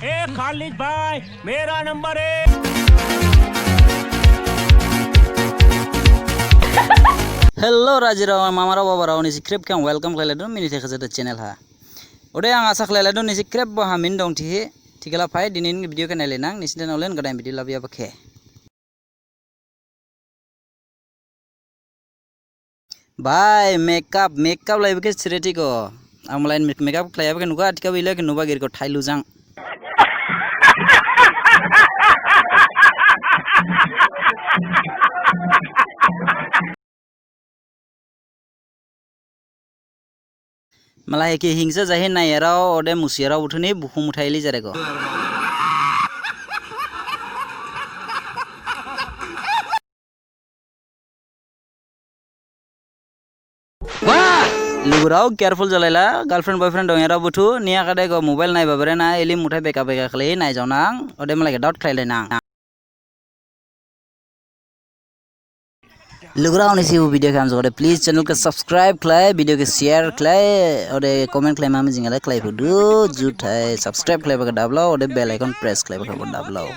ए खालिद भाई मेरा नंबर है। हेलो राजीराव मामाराव बाबाराव निसि क्रेप के वेलकम खालायदों मिनि थे खजत चैनल हा ओदे आं आसा खालायदों निसि क्रेप बहामिन दं थि थिगला फाय दिनैनि भिडिअ के नायलेनां निसिन नलेन गदाय भिडिअ लाबिया बखे भाई मेकअप लाइब के सिरेटी को आमलाइन मेकअप खालायब के नुगा आथिका बिले के नुबा गिरको थाइलुजां malah ke hingsa jahe nayarau ode musiarau uthuni bukhum uthaili jarego wah lugurau careful jalaila girlfriend boyfriend dongera buthu niya kade go mobile nai babare na eli muthai beka khlei nai jawnang ode malah ke dot khlailai nang लुगराव ने वो video काम जोड़े please channel के subscribe क्लाए video के share क्लाए और comment क्लाए मामे जिंगला क्लाए फुदू जुट है सब्सक्राइब क्लाए बका दाबलाओ और बेल आइकन प्रेस क्लाए बका दाबलाओ।